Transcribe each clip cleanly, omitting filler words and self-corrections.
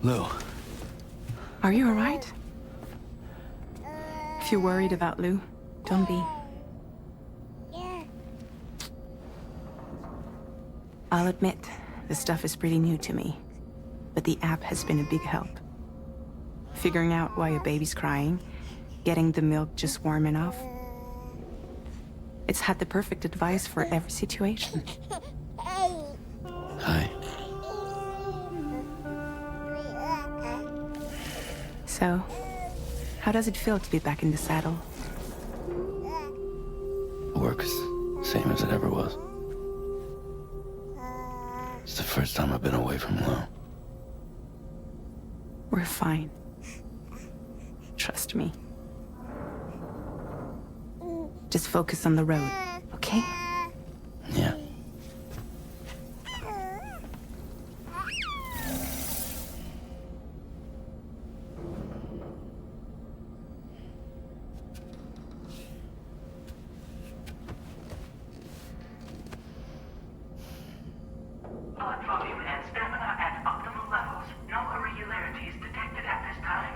Lou. Are you alright? If you're worried about Lou, don't be. I'll admit, this stuff is pretty new to me, but the app has been a big help. Figuring out why a baby's crying, getting the milk just warm enough. It's had the perfect advice for every situation. Hi. So, how does it feel to be back in the saddle? Work's same as it ever was. It's the first time I've been away from Lou. We're fine. Trust me. Just focus on the road, okay? Yeah. Blood volume and stamina at optimal levels. No irregularities detected at this time.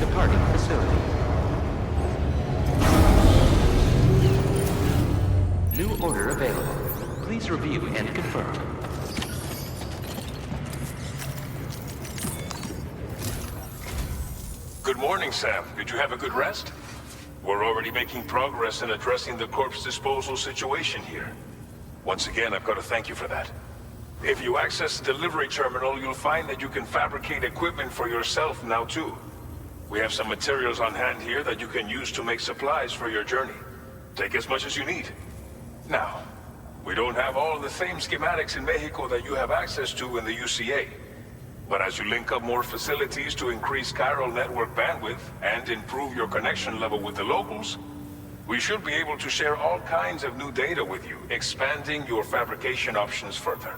Departing facility. New order available. Please review and confirm. Good morning, Sam. Did you have a good rest? We're already making progress in addressing the corpse disposal situation here. Once again, I've got to thank you for that. If you access the delivery terminal, you'll find that you can fabricate equipment for yourself now too. We have some materials on hand here that you can use to make supplies for your journey. Take as much as you need. Now, we don't have all the same schematics in Mexico that you have access to in the UCA. But as you link up more facilities to increase chiral network bandwidth and improve your connection level with the locals, we should be able to share all kinds of new data with you, expanding your fabrication options further.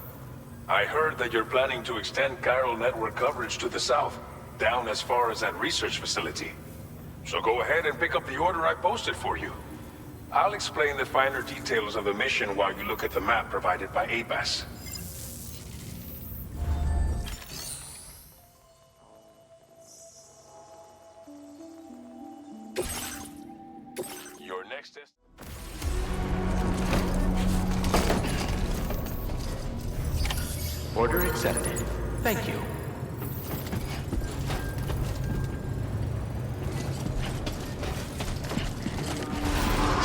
I heard that you're planning to extend chiral network coverage to the south, down as far as that research facility. So go ahead and pick up the order I posted for you. I'll explain the finer details of the mission while you look at the map provided by ABAS. Your next test. Order accepted. Thank you.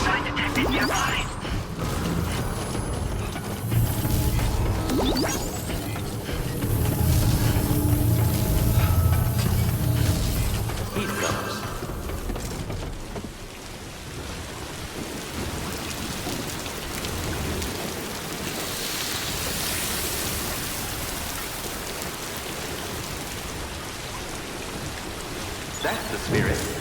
Sign detected nearby. Heat comes. That's the spirit.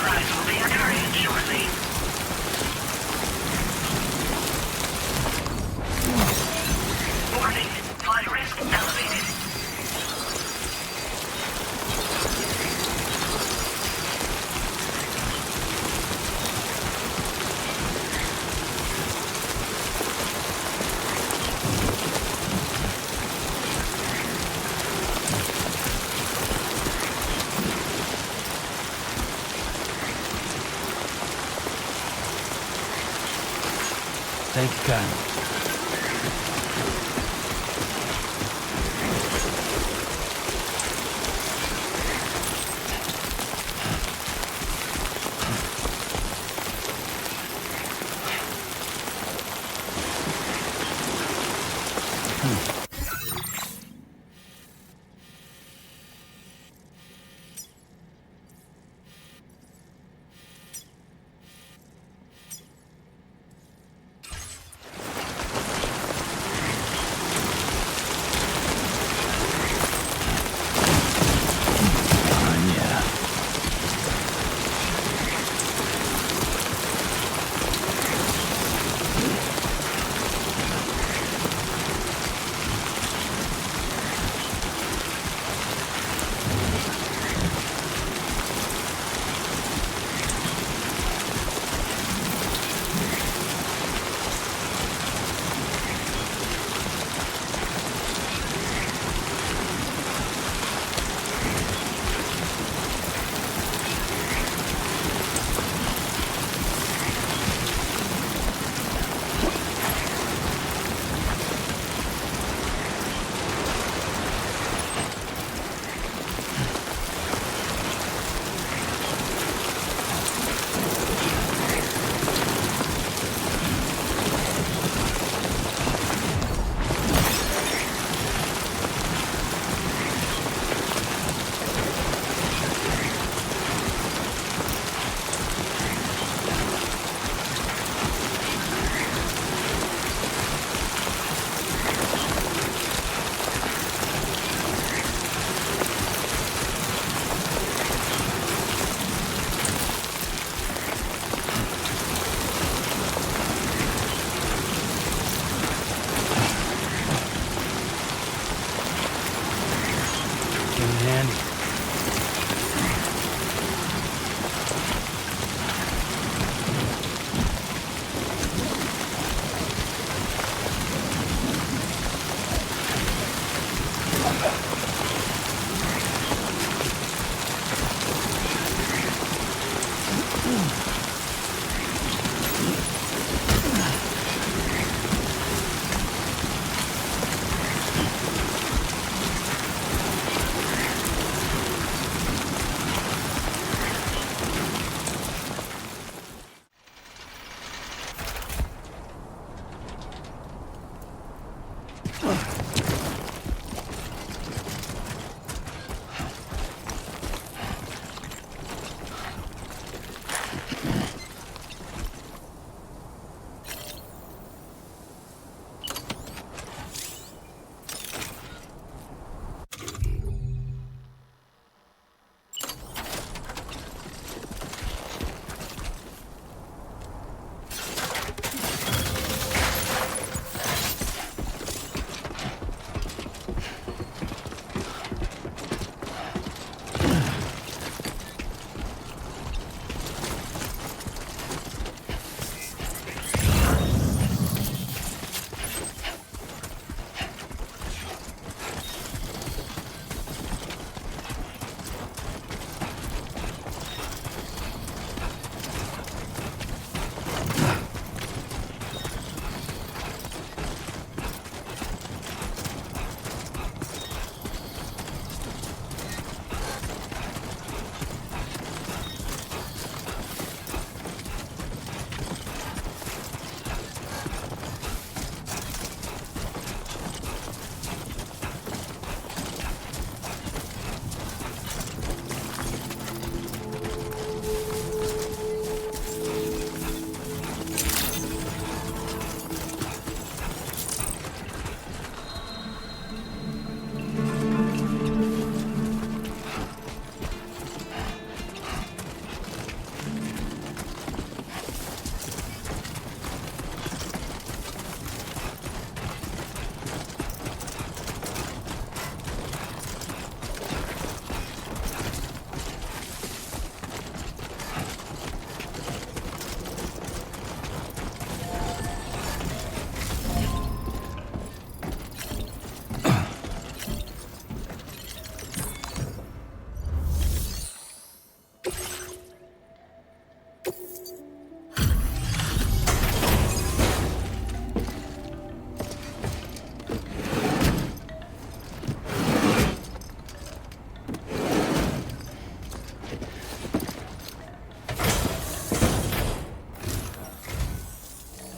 supplies will be occurring shortly. Warning, flight risk elevated. Thank you, Kyle.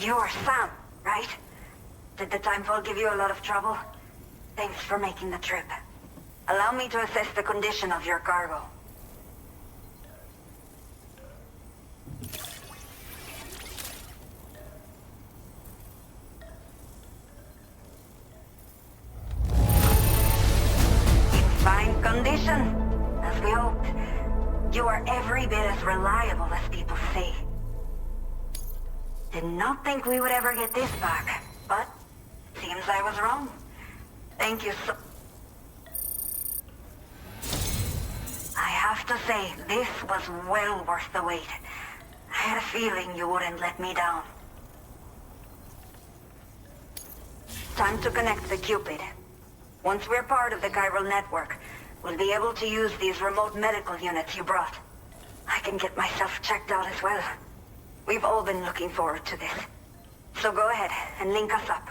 You're Sam, right? Did the timefall give you a lot of trouble? Thanks for making the trip. Allow me to assess the condition of your cargo. In fine condition, as we hoped. You are every bit as reliable as people say. Did not think we would ever get this back, but seems I was wrong. Thank you so... I have to say, this was well worth the wait. I had a feeling you wouldn't let me down. Time to connect the Cupid. Once we're part of the chiral network, we'll be able to use these remote medical units you brought. I can get myself checked out as well. We've all been looking forward to this. So go ahead and link us up.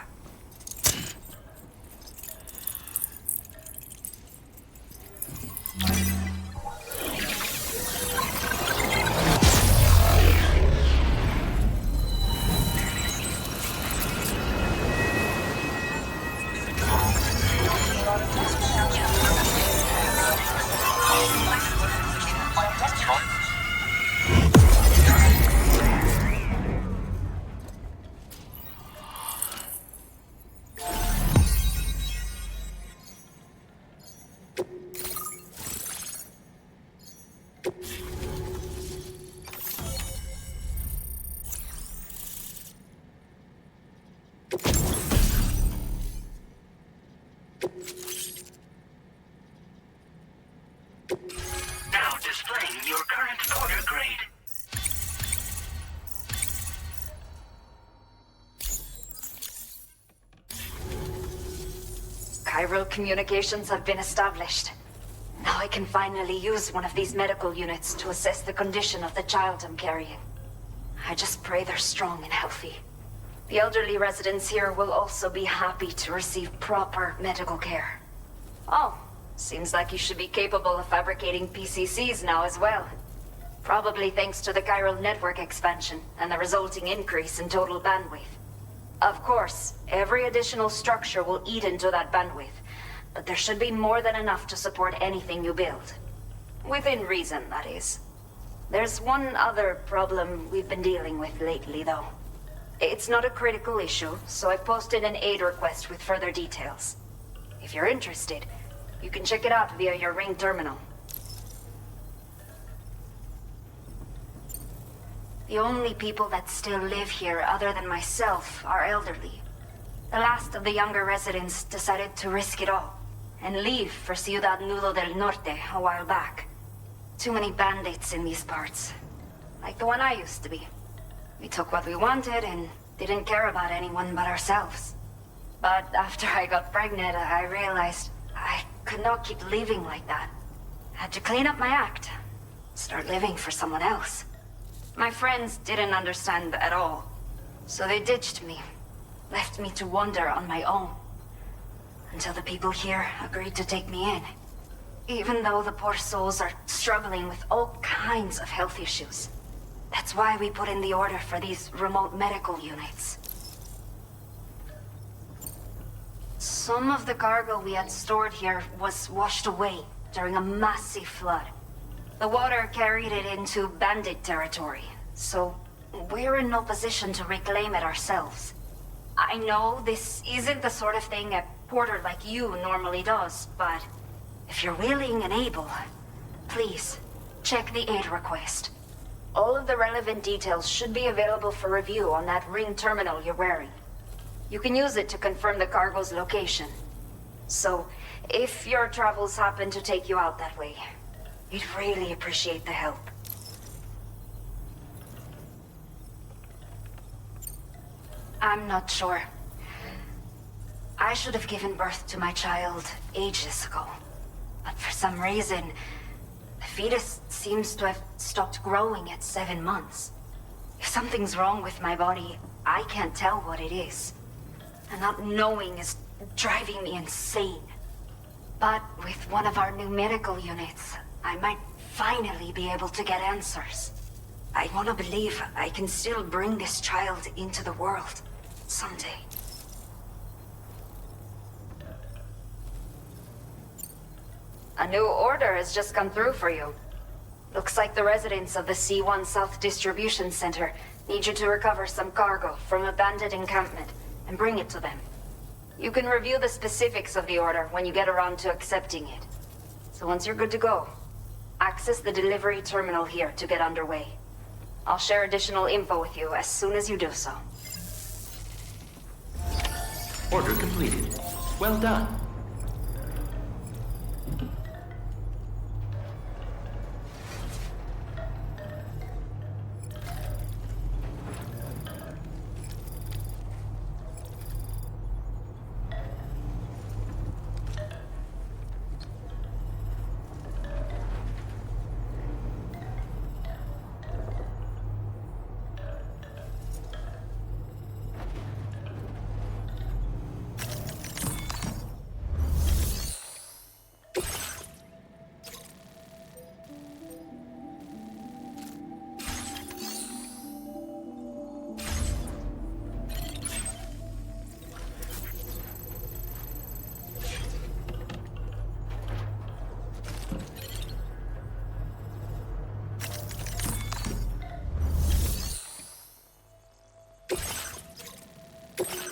Now displaying your current order grade. Chiral communications have been established. Now I can finally use one of these medical units to assess the condition of the child I'm carrying. I just pray they're strong and healthy. The elderly residents here will also be happy to receive proper medical care. Oh, seems like you should be capable of fabricating PCCs now as well. Probably thanks to the chiral network expansion and the resulting increase in total bandwidth. Of course, every additional structure will eat into that bandwidth, but there should be more than enough to support anything you build. Within reason, that is. There's one other problem we've been dealing with lately, though. It's not a critical issue, so I've posted an aid request with further details. If you're interested, you can check it out via your ring terminal. The only people that still live here other than myself are elderly. The last of the younger residents decided to risk it all and leave for Ciudad Nudo del Norte a while back. Too many bandits in these parts. Like the one I used to be. We took what we wanted and didn't care about anyone but ourselves. But after I got pregnant, I realized I could not keep living like that. Had to clean up my act. Start living for someone else. My friends didn't understand at all. So they ditched me. Left me to wander on my own. Until the people here agreed to take me in. Even though the poor souls are struggling with all kinds of health issues. That's why we put in the order for these remote medical units. Some of the cargo we had stored here was washed away during a massive flood. The water carried it into bandit territory, so we're in no position to reclaim it ourselves. I know this isn't the sort of thing a porter like you normally does, but if you're willing and able, please, check the aid request. All of the relevant details should be available for review on that ring terminal you're wearing. You can use it to confirm the cargo's location. So, if your travels happen to take you out that way, we'd really appreciate the help. I'm not sure. I should have given birth to my child ages ago. But for some reason, the fetus seems to have stopped growing at 7 months. If something's wrong with my body, I can't tell what it is. And not knowing is driving me insane. But with one of our new medical units, I might finally be able to get answers. I want to believe I can still bring this child into the world someday. A new order has just come through for you. Looks like the residents of the C1 South Distribution Center need you to recover some cargo from a bandit encampment and bring it to them. You can review the specifics of the order when you get around to accepting it. So once you're good to go, access the delivery terminal here to get underway. I'll share additional info with you as soon as you do so. Order completed. Well done.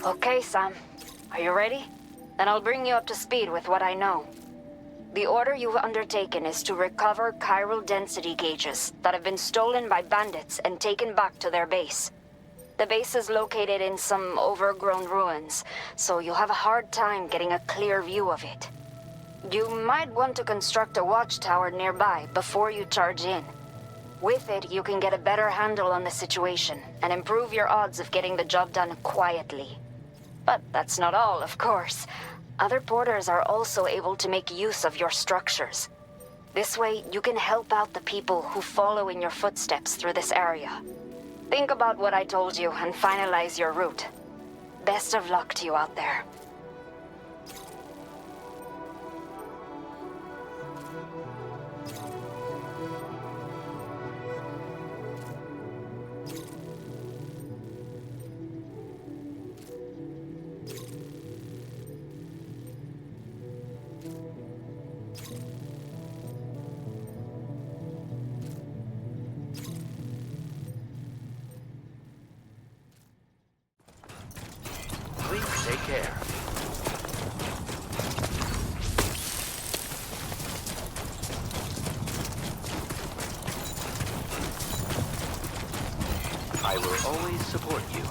Okay, Sam. Are you ready? Then I'll bring you up to speed with what I know. The order you've undertaken is to recover chiral density gauges that have been stolen by bandits and taken back to their base. The base is located in some overgrown ruins, so you'll have a hard time getting a clear view of it. You might want to construct a watchtower nearby before you charge in. With it, you can get a better handle on the situation and improve your odds of getting the job done quietly. But that's not all, of course. Other porters are also able to make use of your structures. This way, you can help out the people who follow in your footsteps through this area. Think about what I told you and finalize your route. Best of luck to you out there. Please take care. I will always support you.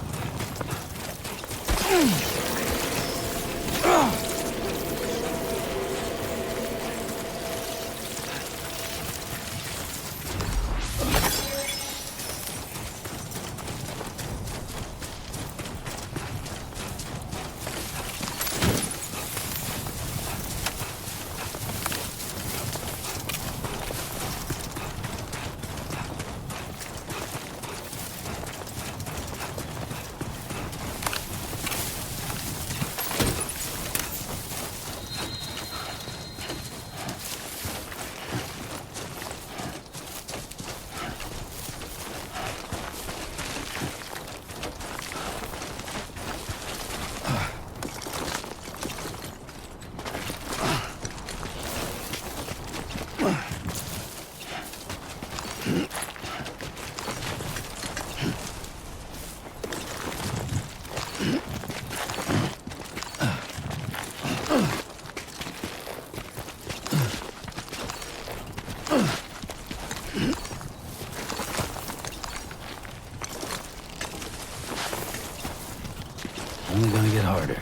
Only gonna get harder.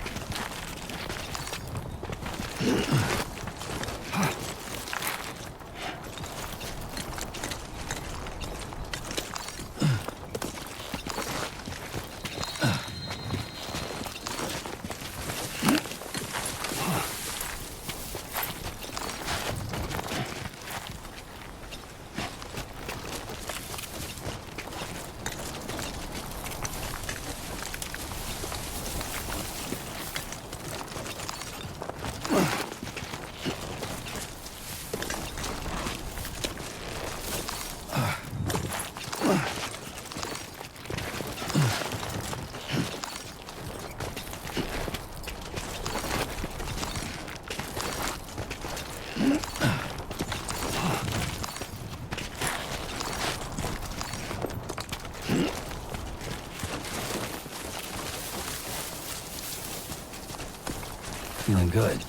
feeling good.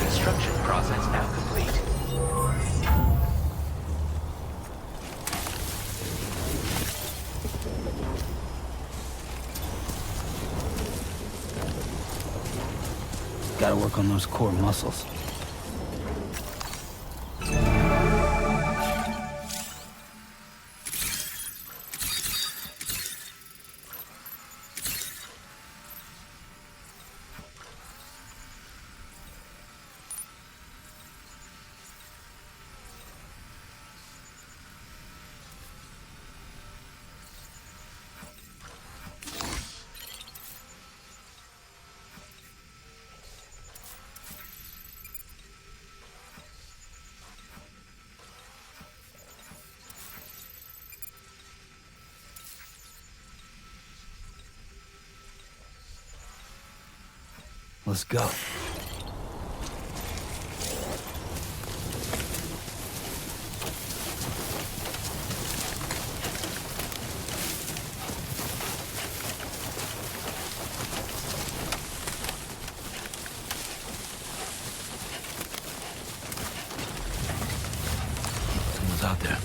Construction process now complete. Gotta work on those core muscles. Let's go. Someone's out there.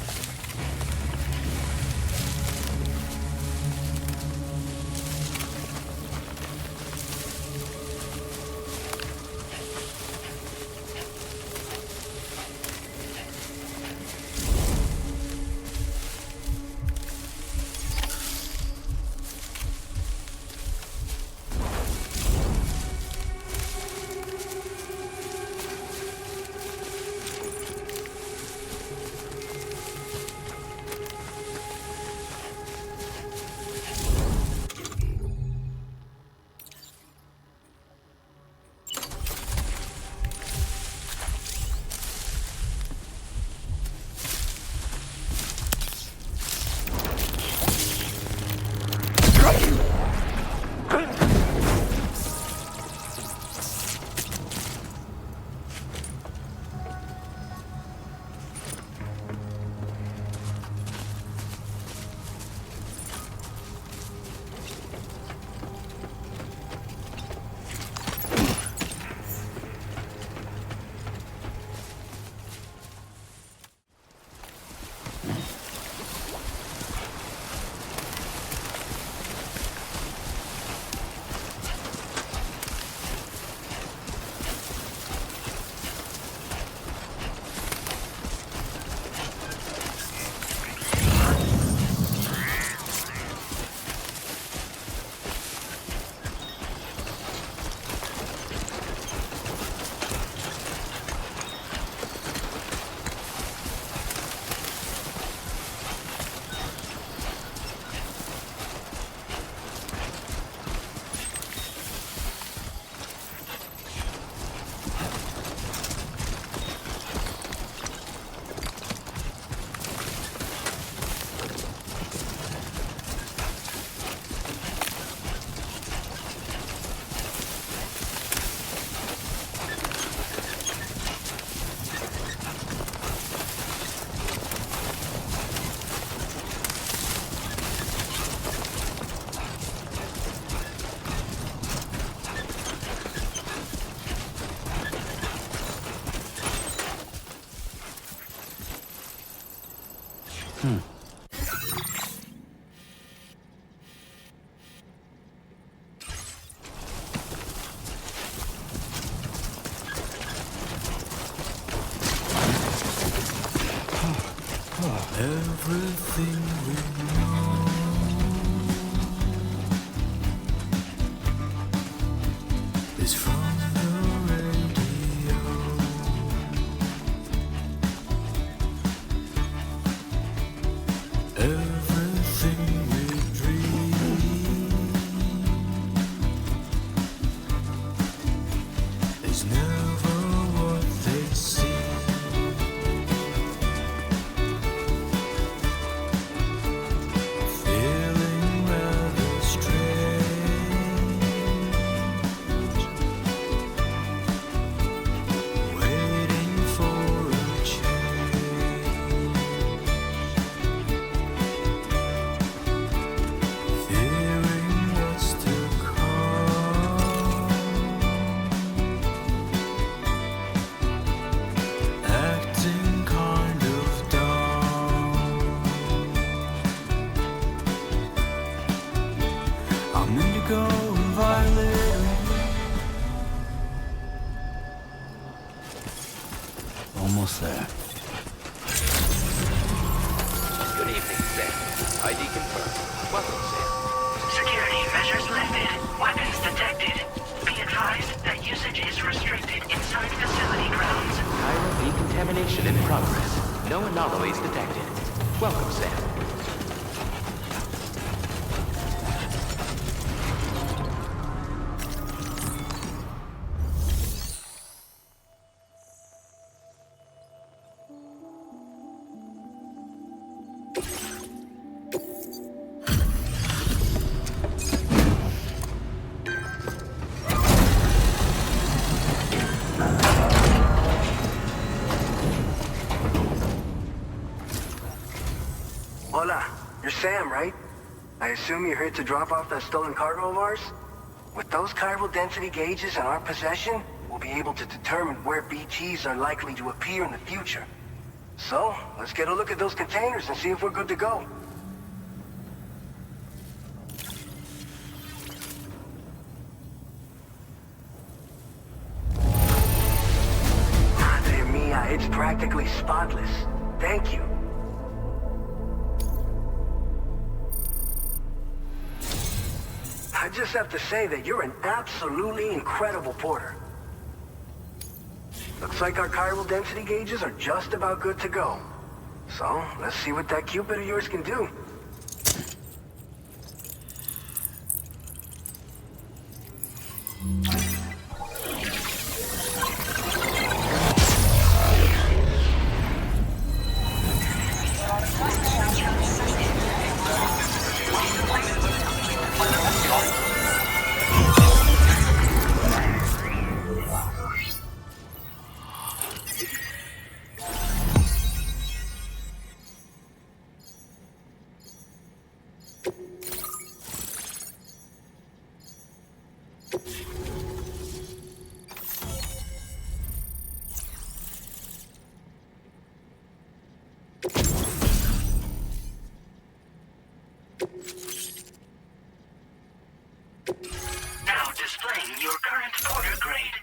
is from the radio. Everything we dream is never what they seem. Feeling rather strange, waiting for a change, fearing what's to come, acting kind of dumb. I'm indigo and violet. Almost there. Good evening, Sam. ID confirmed. Welcome, Sam. Security measures lifted. Weapons detected. Be advised that usage is restricted inside facility grounds. Chiral decontamination in progress. No anomalies detected. Welcome, Sam. Hola, you're Sam, right? I assume you're here to drop off that stolen cargo of ours? With those chiral density gauges in our possession, we'll be able to determine where BTs are likely to appear in the future. So, let's get a look at those containers and see if we're good to go. Madre mia, it's practically spotless. Thank you. I just have to say that you're an absolutely incredible porter. Looks like our chiral density gauges are just about good to go. So, let's see what that Cupid of yours can do. Now displaying your current porter grade.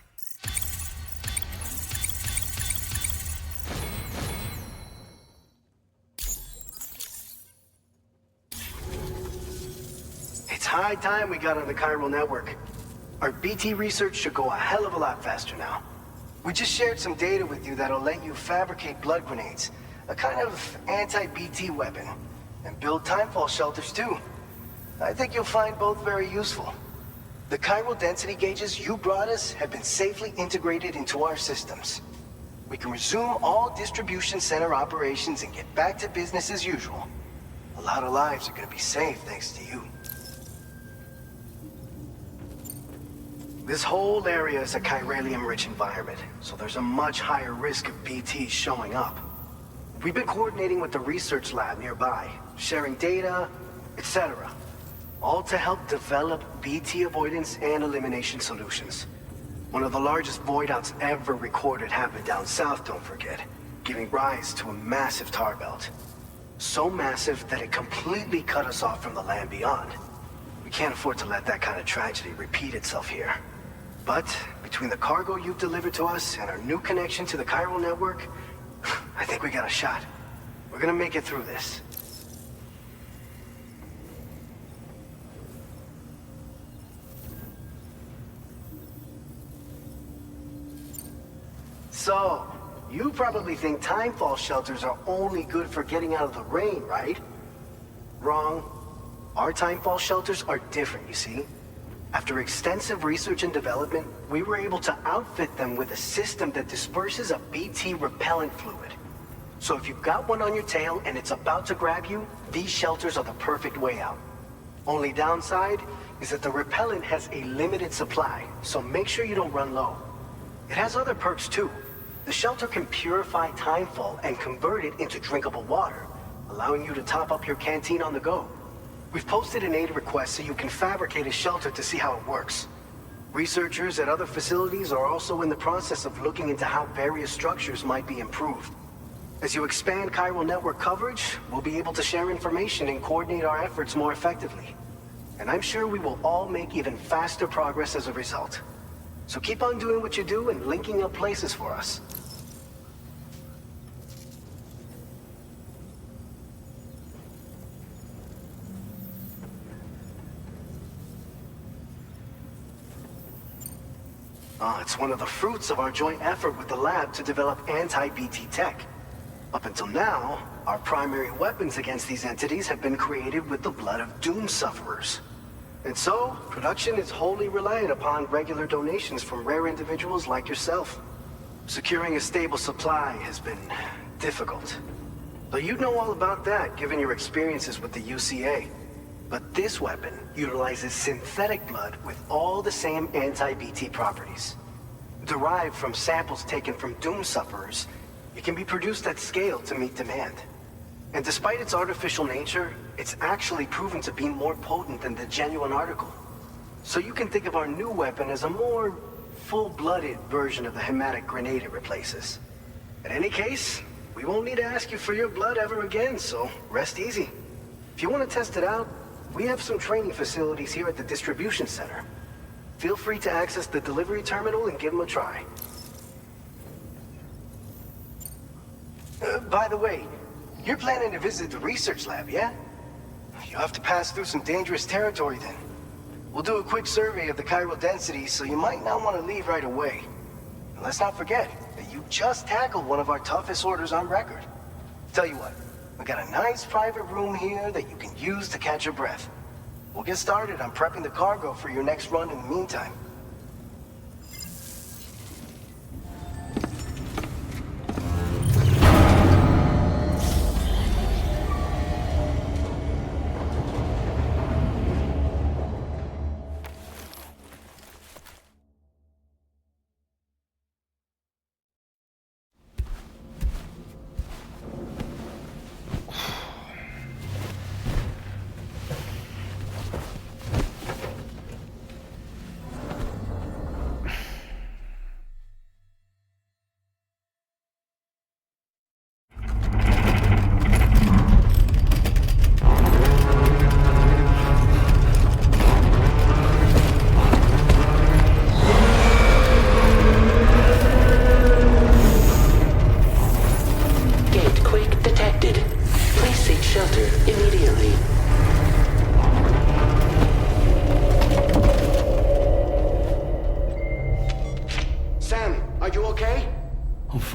It's high time we got on the chiral network. Our BT research should go a hell of a lot faster now. We just shared some data with you that'll let you fabricate blood grenades, a kind of anti-BT weapon, and build timefall shelters too. I think you'll find both very useful. The chiral density gauges you brought us have been safely integrated into our systems. We can resume all distribution center operations and get back to business as usual. A lot of lives are gonna be saved thanks to you. This whole area is a chiralium-rich environment, so there's a much higher risk of BTs showing up. We've been coordinating with the research lab nearby, sharing data, etc. All to help develop BT avoidance and elimination solutions. One of the largest void outs ever recorded happened down south, don't forget, giving rise to a massive tar belt. So massive that it completely cut us off from the land beyond. We can't afford to let that kind of tragedy repeat itself here. But between the cargo you've delivered to us and our new connection to the chiral network, I think we got a shot. We're gonna make it through this. So, you probably think timefall shelters are only good for getting out of the rain, right? Wrong. Our timefall shelters are different, you see. After extensive research and development, we were able to outfit them with a system that disperses a BT repellent fluid. So if you've got one on your tail and it's about to grab you, these shelters are the perfect way out. Only downside is that the repellent has a limited supply, so make sure you don't run low. It has other perks too. The shelter can purify timefall and convert it into drinkable water, allowing you to top up your canteen on the go. We've posted an aid request so you can fabricate a shelter to see how it works. Researchers at other facilities are also in the process of looking into how various structures might be improved. As you expand chiral network coverage, we'll be able to share information and coordinate our efforts more effectively. And I'm sure we will all make even faster progress as a result. So keep on doing what you do and linking up places for us. It's one of the fruits of our joint effort with the lab to develop anti-BT tech. Up until now, our primary weapons against these entities have been created with the blood of doom sufferers. And so, production is wholly reliant upon regular donations from rare individuals like yourself. Securing a stable supply has been difficult. Though you'd know all about that given your experiences with the UCA. But this weapon utilizes synthetic blood with all the same anti-BT properties. Derived from samples taken from doom sufferers, it can be produced at scale to meet demand. And despite its artificial nature, it's actually proven to be more potent than the genuine article. So you can think of our new weapon as a more full-blooded version of the hematic grenade it replaces. In any case, we won't need to ask you for your blood ever again, so rest easy. If you want to test it out, we have some training facilities here at the distribution center. Feel free to access the delivery terminal and give them a try. By the way, you're planning to visit the research lab, yeah? You'll have to pass through some dangerous territory then. We'll do a quick survey of the chiral density, so you might not want to leave right away. And let's not forget that you just tackled one of our toughest orders on record. Tell you what, we got a nice private room here that you can use to catch your breath. We'll get started on prepping the cargo for your next run in the meantime.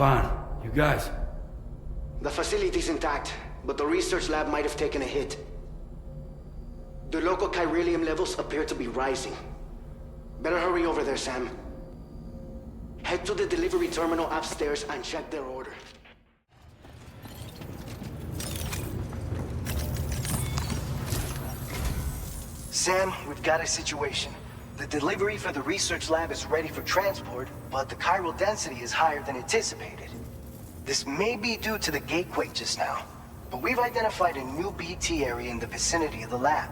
Fine. You guys? The facility's intact, but the research lab might have taken a hit. The local chiralium levels appear to be rising. Better hurry over there, Sam. Head to the delivery terminal upstairs and check their order. Sam, we've got a situation. The delivery for the research lab is ready for transport, but the chiral density is higher than anticipated. This may be due to the gatequake just now, but we've identified a new BT area in the vicinity of the lab.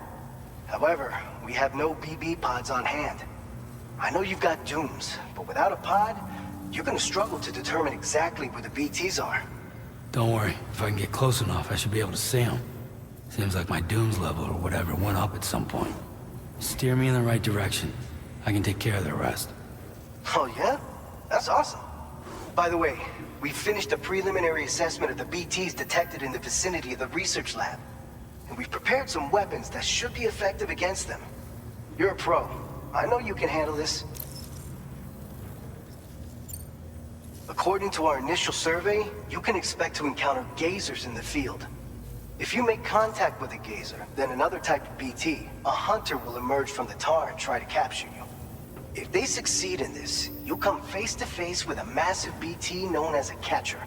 However, we have no BB pods on hand. I know you've got dooms, but without a pod, you're gonna struggle to determine exactly where the BTs are. Don't worry. If I can get close enough, I should be able to see them. Seems like my dooms level or whatever went up at some point. Steer me in the right direction. I can take care of the rest. Oh yeah? That's awesome. By the way, we finished a preliminary assessment of the BTs detected in the vicinity of the research lab. And we've prepared some weapons that should be effective against them. You're a pro. I know you can handle this. According to our initial survey, you can expect to encounter gazers in the field. If you make contact with a gazer, then another type of BT, a hunter will emerge from the tar and try to capture you. If they succeed in this, you'll come face to face with a massive BT known as a catcher.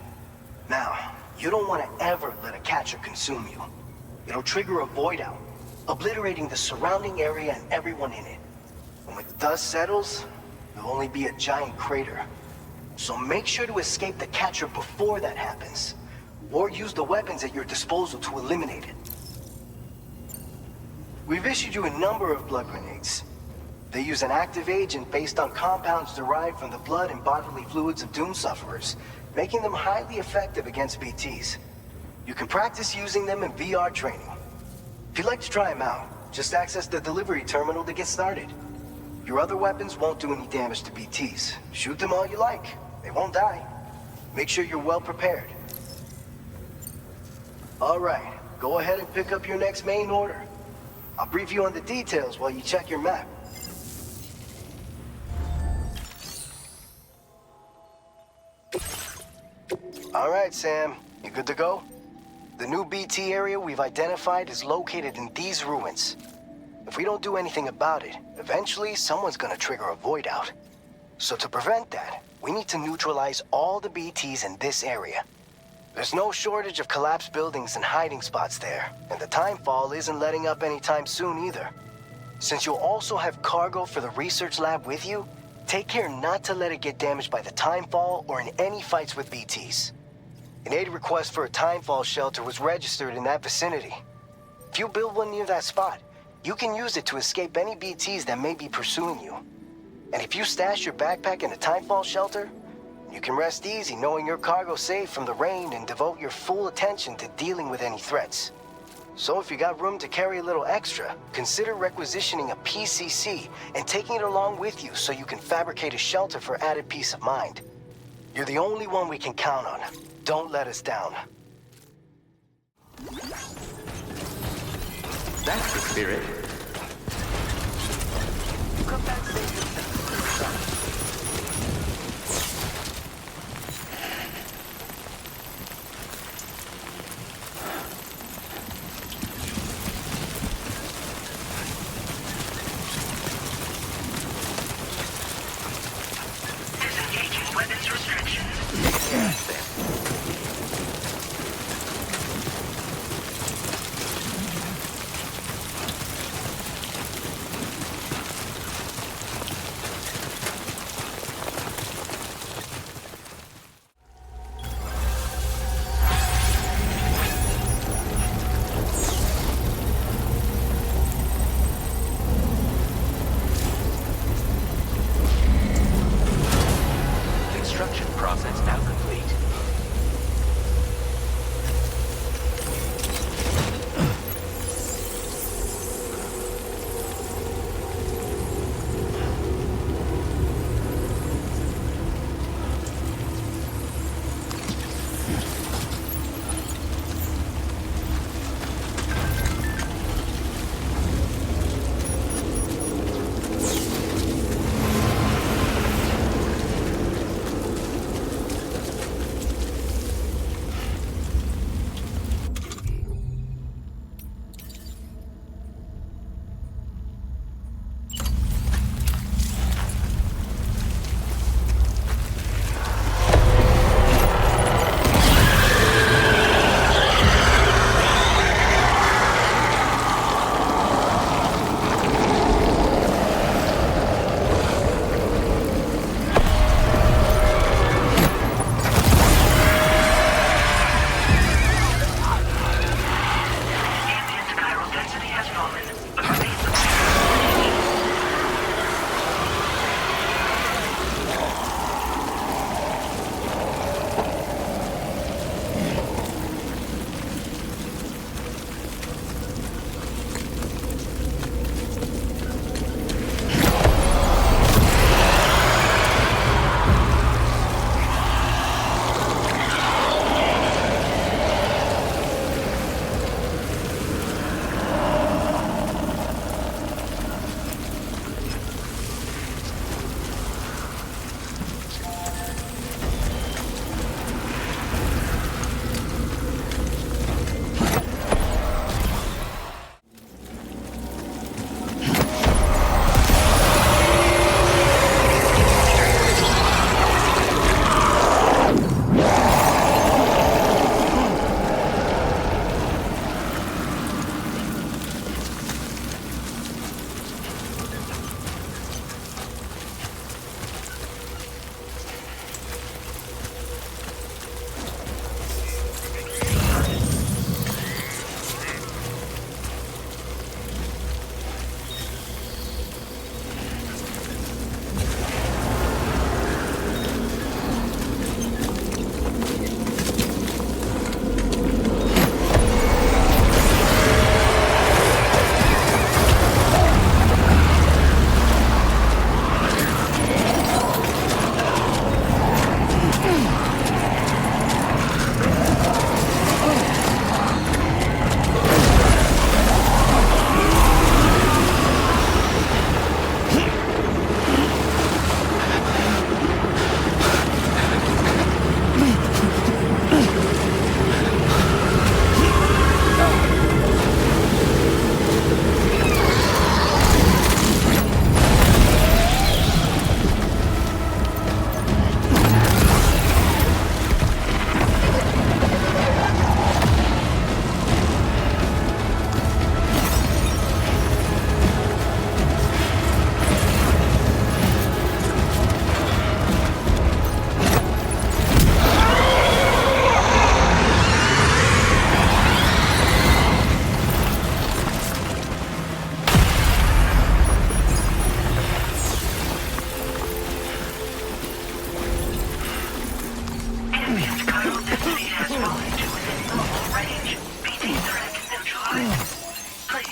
Now, you don't want to ever let a catcher consume you. It'll trigger a void out, obliterating the surrounding area and everyone in it. And when the dust settles, there'll only be a giant crater. So make sure to escape the catcher before that happens, or use the weapons at your disposal to eliminate it. We've issued you a number of blood grenades. They use an active agent based on compounds derived from the blood and bodily fluids of Doom sufferers, making them highly effective against BTs. You can practice using them in VR training. If you'd like to try them out, just access the delivery terminal to get started. Your other weapons won't do any damage to BTs. Shoot them all you like. They won't die. Make sure you're well prepared. All right, go ahead and pick up your next main order. I'll brief you on the details while you check your map. All right, Sam. You good to go? The new BT area we've identified is located in these ruins. If we don't do anything about it, eventually someone's gonna trigger a void out. So to prevent that, we need to neutralize all the BTs in this area. There's no shortage of collapsed buildings and hiding spots there, and the timefall isn't letting up anytime soon either. Since you'll also have cargo for the research lab with you, take care not to let it get damaged by the timefall or in any fights with BTs. An aid request for a timefall shelter was registered in that vicinity. If you build one near that spot, you can use it to escape any BTs that may be pursuing you. And if you stash your backpack in a timefall shelter, you can rest easy knowing your cargo's safe from the rain and devote your full attention to dealing with any threats. So if you got room to carry a little extra, consider requisitioning a PCC and taking it along with you so you can fabricate a shelter for added peace of mind. You're the only one we can count on. Don't let us down. That's the spirit. Disengaging weapons restrictions.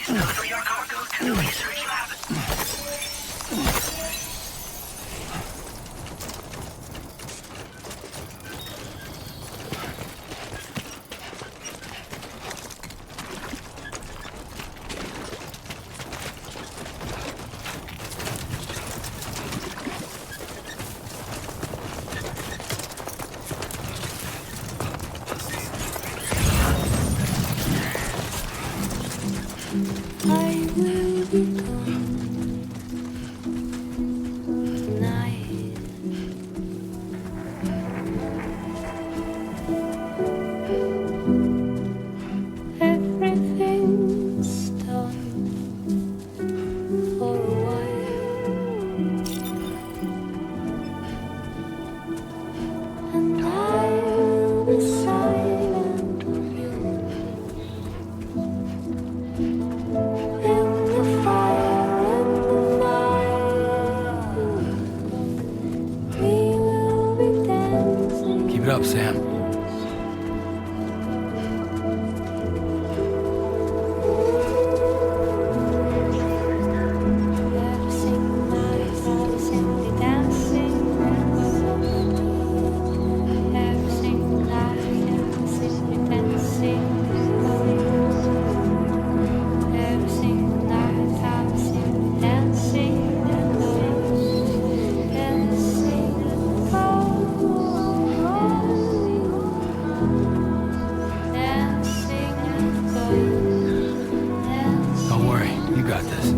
Deliver your cargo to the research lab. Keep it up, Sam. Don't worry, you got this.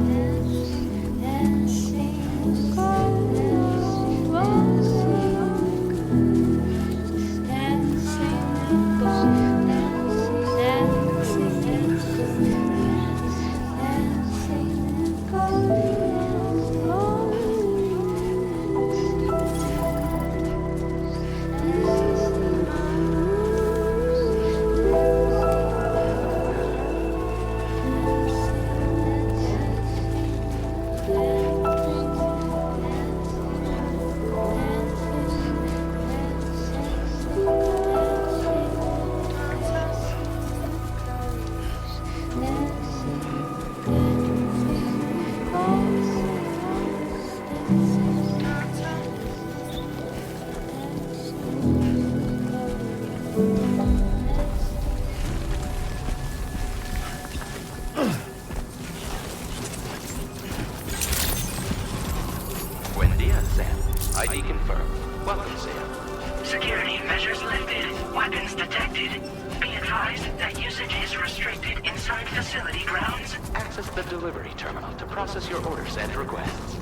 Buen dia, Sam. ID confirmed. Welcome, Sam. Security measures lifted. Weapons detected. Be advised that usage is restricted inside facility grounds. Access the delivery terminal to process your orders and requests.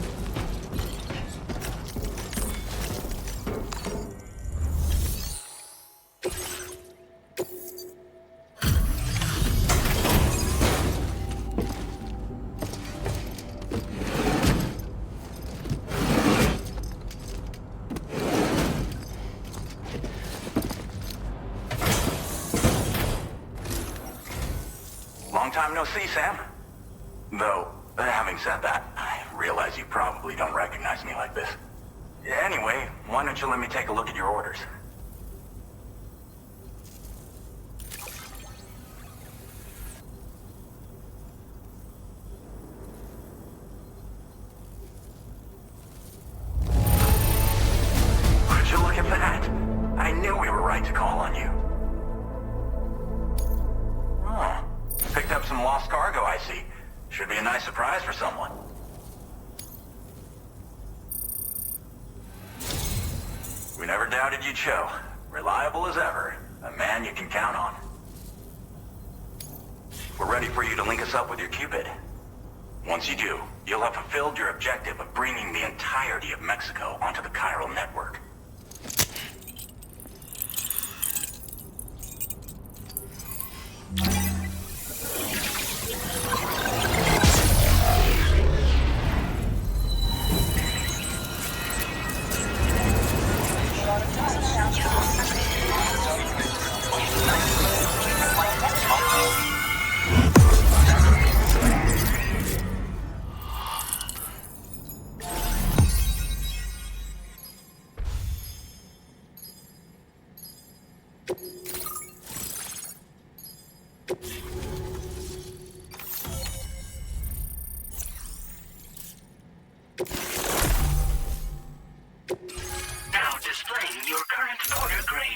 Long time no see, Sam. Though, having said that, I realize you probably don't recognize me like this. Anyway, why don't you let me take a look at your orders? Would you look at that? I knew we were right to call on you. Oh, picked up some lost cargo, I see. Should be a nice surprise for someone. We never doubted you'd show. Reliable as ever. A man you can count on. We're ready for you to link us up with your Cupid. Once you do, you'll have fulfilled your objective of bringing the entirety of Mexico onto the chiral network. Now displaying your current order grade.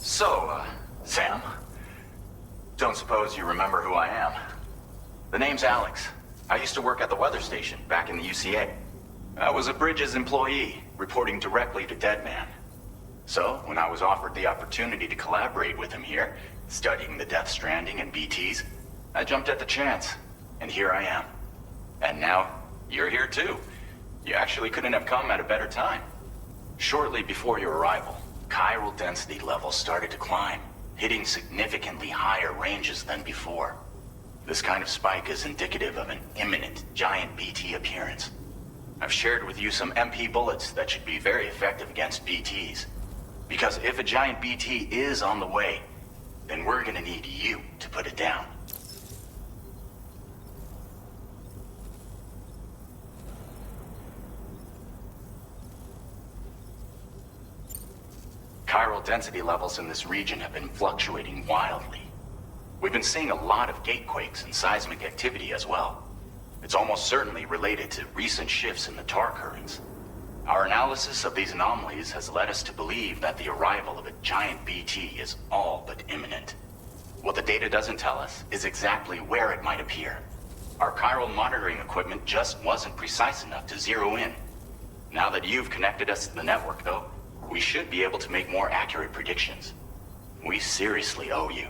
So, Sam, don't suppose you remember who I am? The name's Alex. I used to work at the weather station back in the UCA. I was a Bridges employee, reporting directly to Deadman. So, when I was offered the opportunity to collaborate with him here, studying the Death Stranding and BTs, I jumped at the chance, and here I am. And now, you're here too. You actually couldn't have come at a better time. Shortly before your arrival, chiral density levels started to climb, hitting significantly higher ranges than before. This kind of spike is indicative of an imminent giant BT appearance. I've shared with you some MP bullets that should be very effective against BTs. Because if a giant BT is on the way, then we're gonna need you to put it down. Chiral density levels in this region have been fluctuating wildly. We've been seeing a lot of gatequakes and seismic activity as well. It's almost certainly related to recent shifts in the tar currents. Our analysis of these anomalies has led us to believe that the arrival of a giant BT is all but imminent. What the data doesn't tell us is exactly where it might appear. Our chiral monitoring equipment just wasn't precise enough to zero in. Now that you've connected us to the network, though, we should be able to make more accurate predictions. We seriously owe you.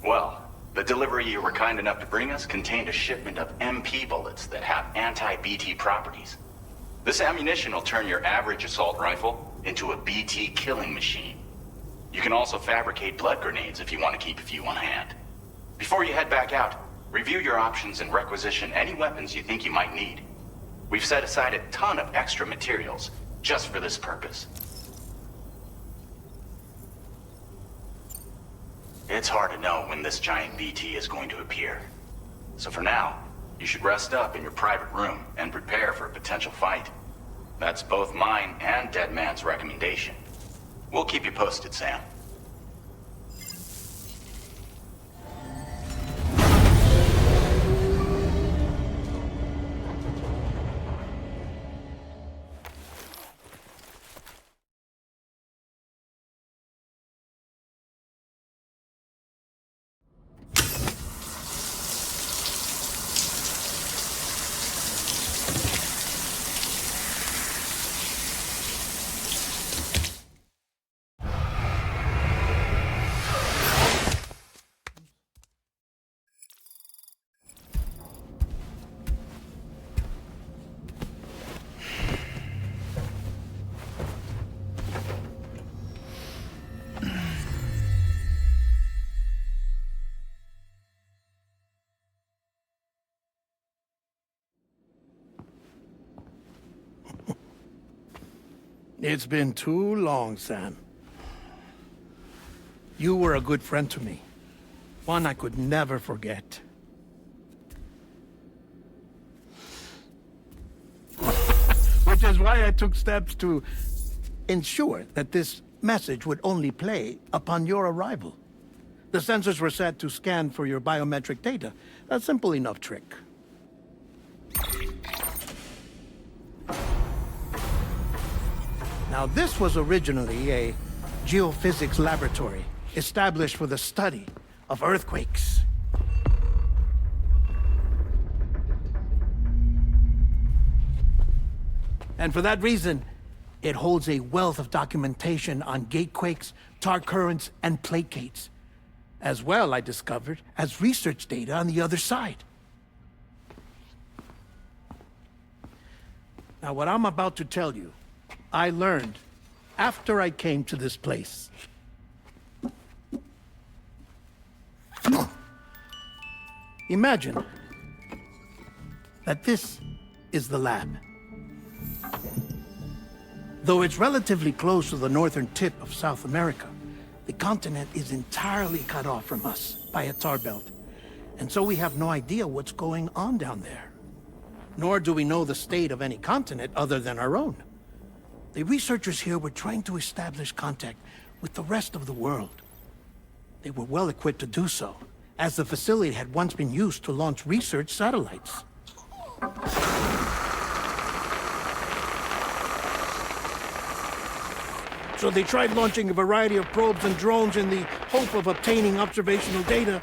Well, the delivery you were kind enough to bring us contained a shipment of MP bullets that have anti-BT properties. This ammunition will turn your average assault rifle into a BT killing machine. You can also fabricate blood grenades if you want to keep a few on hand. Before you head back out, review your options and requisition any weapons you think you might need. We've set aside a ton of extra materials just for this purpose. It's hard to know when this giant BT is going to appear. So for now, you should rest up in your private room and prepare for a potential fight. That's both mine and Deadman's recommendation. We'll keep you posted, Sam. It's been too long, Sam. You were a good friend to me. One I could never forget. Which is why I took steps to ensure that this message would only play upon your arrival. The sensors were set to scan for your biometric data. A simple enough trick. Now, this was originally a geophysics laboratory established for the study of earthquakes. And for that reason, it holds a wealth of documentation on gatequakes, tar currents, and placates. As well, I discovered, as research data on the other side. Now, what I'm about to tell you, I learned after I came to this place. Imagine that this is the lab. Though it's relatively close to the northern tip of South America, the continent is entirely cut off from us by a tar belt. And so we have no idea what's going on down there. Nor do we know the state of any continent other than our own. The researchers here were trying to establish contact with the rest of the world. They were well equipped to do so, as the facility had once been used to launch research satellites. So they tried launching a variety of probes and drones in the hope of obtaining observational data,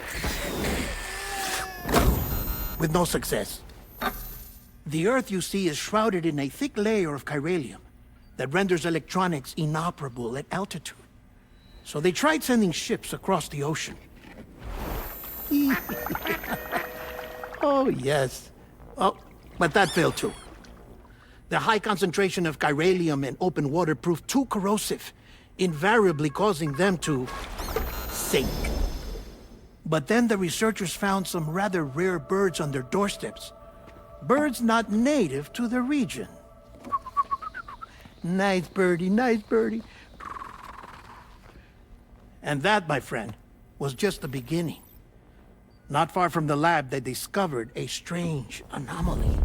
with no success. The Earth, you see, is shrouded in a thick layer of chiralium that renders electronics inoperable at altitude. So they tried sending ships across the ocean. Oh, yes. Oh, but that failed too. The high concentration of chiralium in open water proved too corrosive, invariably causing them to sink. But then the researchers found some rather rare birds on their doorsteps. Birds not native to the region. Nice birdie, nice birdie. And that, my friend, was just the beginning. Not far from the lab, they discovered a strange anomaly.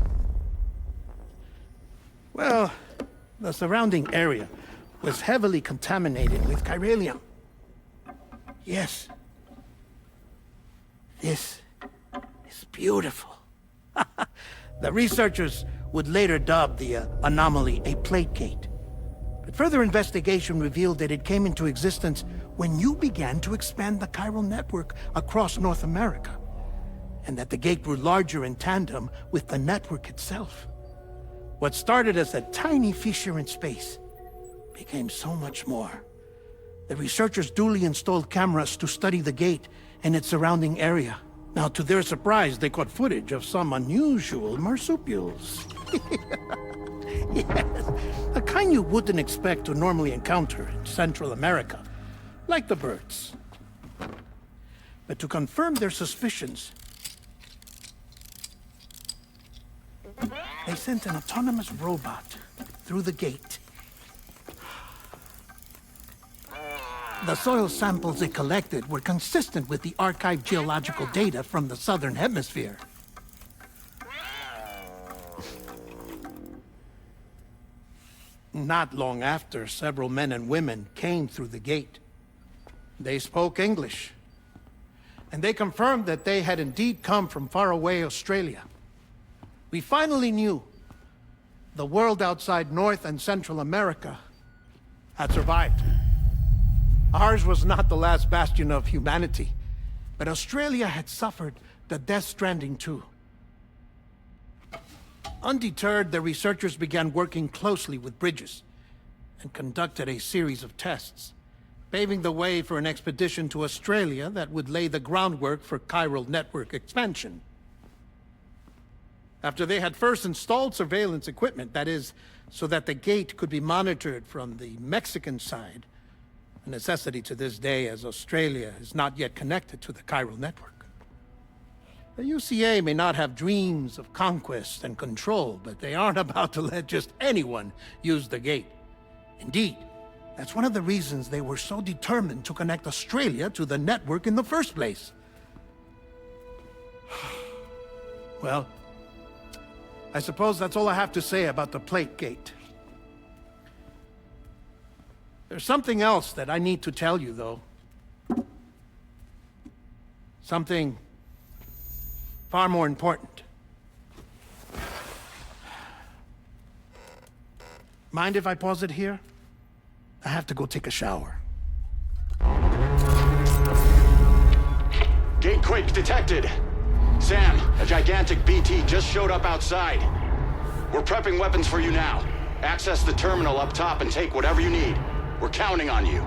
Well, the surrounding area was heavily contaminated with chiralium. Yes. This is beautiful. The researchers would later dub the anomaly a plate gate. But further investigation revealed that it came into existence when you began to expand the chiral network across North America, and that the gate grew larger in tandem with the network itself. What started as a tiny fissure in space became so much more. The researchers duly installed cameras to study the gate and its surrounding area. Now, to their surprise, they caught footage of some unusual marsupials. Yes, a kind you wouldn't expect to normally encounter in Central America, like the birds. But to confirm their suspicions, they sent an autonomous robot through the gate. The soil samples it collected were consistent with the archived geological data from the southern hemisphere. Not long after, several men and women came through the gate. They spoke English, and they confirmed that they had indeed come from faraway Australia. We finally knew the world outside North and Central America had survived. Ours was not the last bastion of humanity, but Australia had suffered the death stranding too. Undeterred, the researchers began working closely with Bridges and conducted a series of tests, paving the way for an expedition to Australia that would lay the groundwork for chiral network expansion. After they had first installed surveillance equipment, that is, so that the gate could be monitored from the Mexican side, a necessity to this day as Australia is not yet connected to the chiral network. The UCA may not have dreams of conquest and control, but they aren't about to let just anyone use the gate. Indeed, that's one of the reasons they were so determined to connect Australia to the network in the first place. Well, I suppose that's all I have to say about the plate gate. There's something else that I need to tell you, though. Something far more important. Mind if I pause it here? I have to go take a shower. Gate quake detected. Sam, a gigantic BT just showed up outside. We're prepping weapons for you now. Access the terminal up top and take whatever you need. We're counting on you.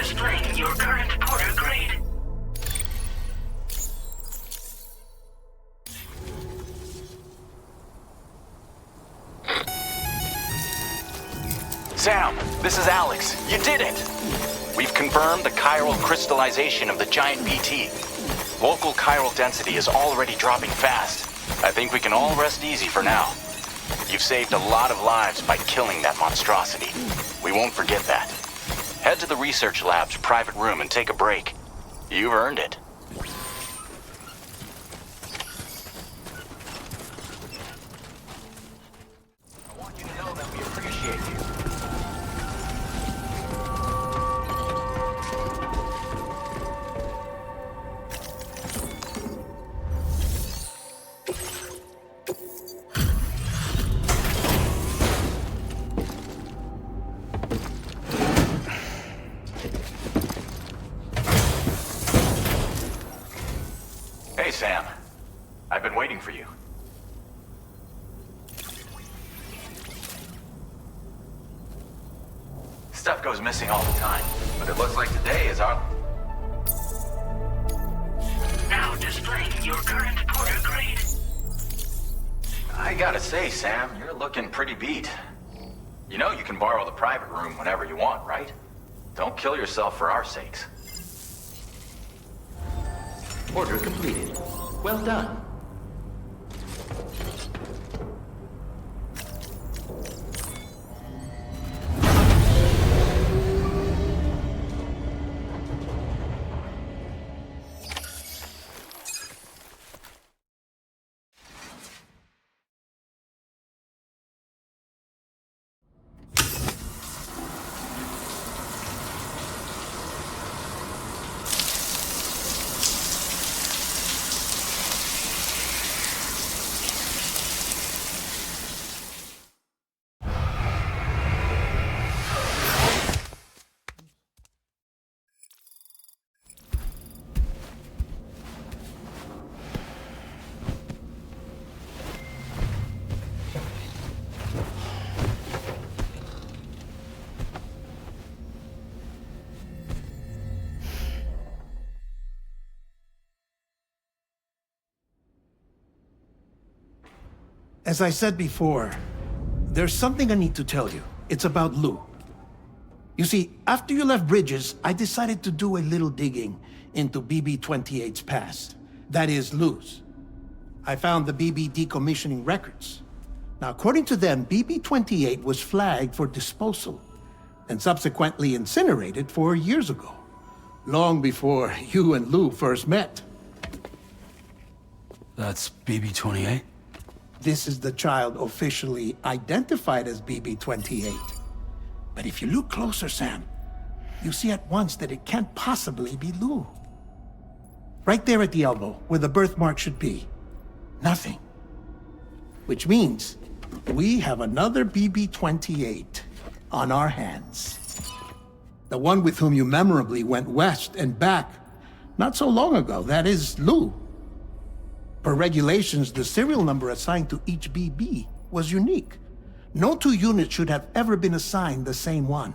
displaying your current porter grade. Sam, this is Alex. You did it! We've confirmed the chiral crystallization of the giant BT. Local chiral density is already dropping fast. I think we can all rest easy for now. You've saved a lot of lives by killing that monstrosity. We won't forget that. Head to the research lab's private room and take a break. You've earned it. I want you to know that we appreciate you. Hey, Sam. I've been waiting for you. Stuff goes missing all the time, but it looks like today is our... Now displaying your current porter grade. I gotta say, Sam, you're looking pretty beat. You know you can borrow the private room whenever you want, right? Don't kill yourself for our sakes. Order completed. Well done. As I said before, there's something I need to tell you. It's about Lou. You see, after you left Bridges, I decided to do a little digging into BB-28's past. That is, Lou's. I found the BB decommissioning records. Now, according to them, BB-28 was flagged for disposal and subsequently incinerated 4 years ago, long before you and Lou first met. That's BB-28? This is the child officially identified as BB-28. But if you look closer, Sam, you see at once that it can't possibly be Lou. Right there at the elbow, where the birthmark should be. Nothing. Which means we have another BB-28 on our hands. The one with whom you memorably went west and back not so long ago, that is Lou. Per regulations, the serial number assigned to each BB was unique. No two units should have ever been assigned the same one.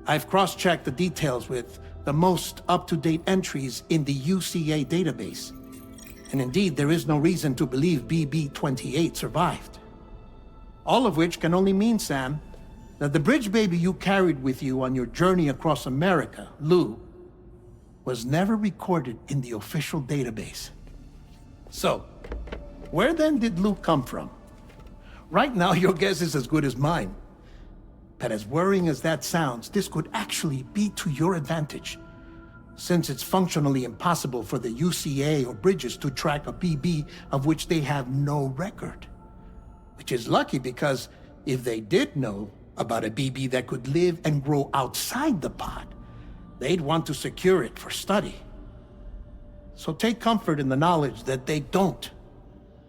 I've cross-checked the details with the most up-to-date entries in the UCA database. And indeed, there is no reason to believe BB-28 survived. All of which can only mean, Sam, that the bridge baby you carried with you on your journey across America, Lou, was never recorded in the official database. So, where then did Lou come from? Right now, your guess is as good as mine. But as worrying as that sounds, this could actually be to your advantage, since it's functionally impossible for the UCA or Bridges to track a BB of which they have no record. Which is lucky because if they did know about a BB that could live and grow outside the pod, they'd want to secure it for study. So take comfort in the knowledge that they don't,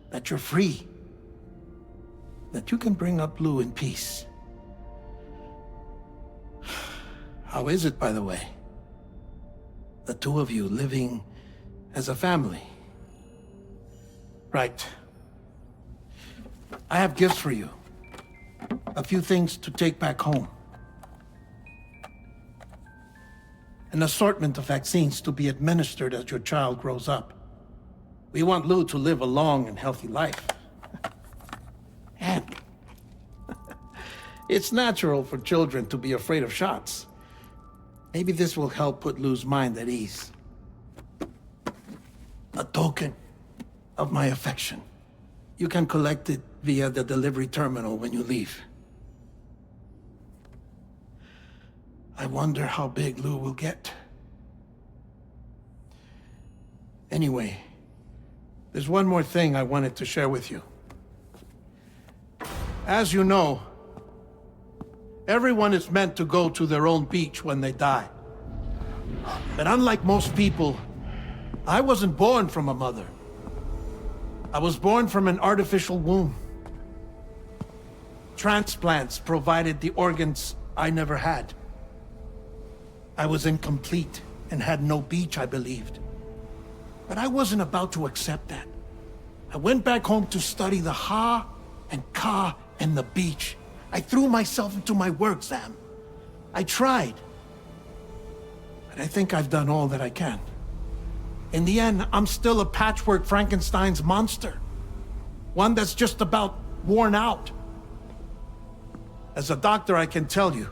that you're free, that you can bring up Lou in peace. How is it, by the way? The two of you living as a family. Right. I have gifts for you. A few things to take back home. an assortment of vaccines to be administered as your child grows up. We want Lou to live a long and healthy life. And it's natural for children to be afraid of shots. Maybe this will help put Lou's mind at ease. A token of my affection. You can collect it via the delivery terminal when you leave. I wonder how big Lou will get. Anyway, there's one more thing I wanted to share with you. As you know, everyone is meant to go to their own beach when they die. But unlike most people, I wasn't born from a mother. I was born from an artificial womb. Transplants provided the organs I never had. I was incomplete and had no beach, I believed. But I wasn't about to accept that. I went back home to study the Ha and Ka and the beach. I threw myself into my work, Sam. I tried. But I think I've done all that I can. In the end, I'm still a patchwork Frankenstein's monster. One that's just about worn out. As a doctor, I can tell you,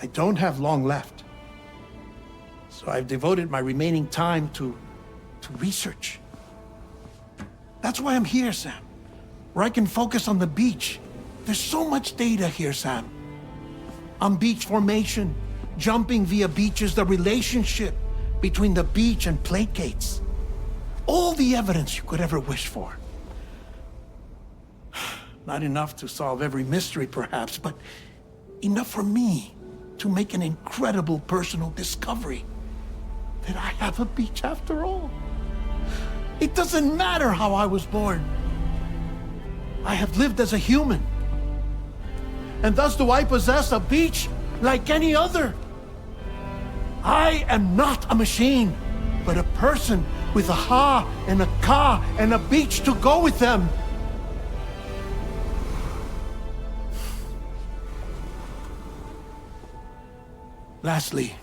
I don't have long left. So I've devoted my remaining time to research. That's why I'm here, Sam. Where I can focus on the beach. There's so much data here, Sam. On beach formation, jumping via beaches, the relationship between the beach and placates. All the evidence you could ever wish for. Not enough to solve every mystery, perhaps, but enough for me to make an incredible personal discovery that I have a beach after all. It doesn't matter how I was born. I have lived as a human. And thus do I possess a beach like any other. I am not a machine, but a person with a Ha and a Ka and a beach to go with them. Lastly,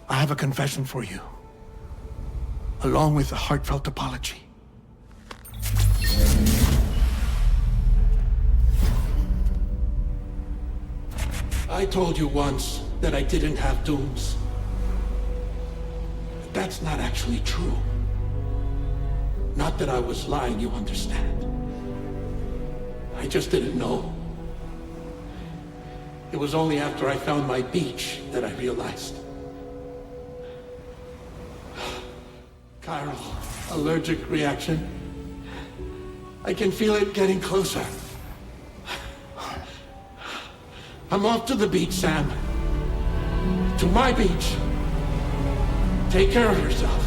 I have a confession for you, along with a heartfelt apology. I told you once that I didn't have dooms. But that's not actually true. Not that I was lying, you understand. I just didn't know. It was only after I found my beach that I realized. Chiral allergic reaction. I can feel it getting closer. I'm off to the beach, Sam. To my beach. Take care of yourself.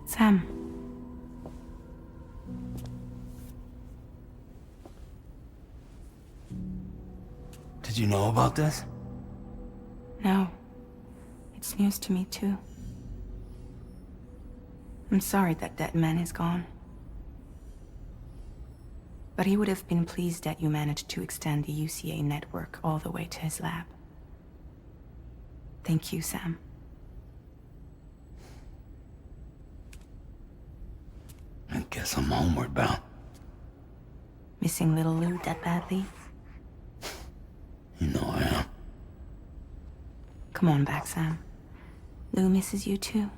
Sam. Did you know about this? No. It's news to me, too. I'm sorry that that man is gone. But he would have been pleased that you managed to extend the UCA network all the way to his lab. Thank you, Sam. I guess I'm homeward bound. Missing little Lou that badly? You know I am. Come on back, Sam. Lou misses you too.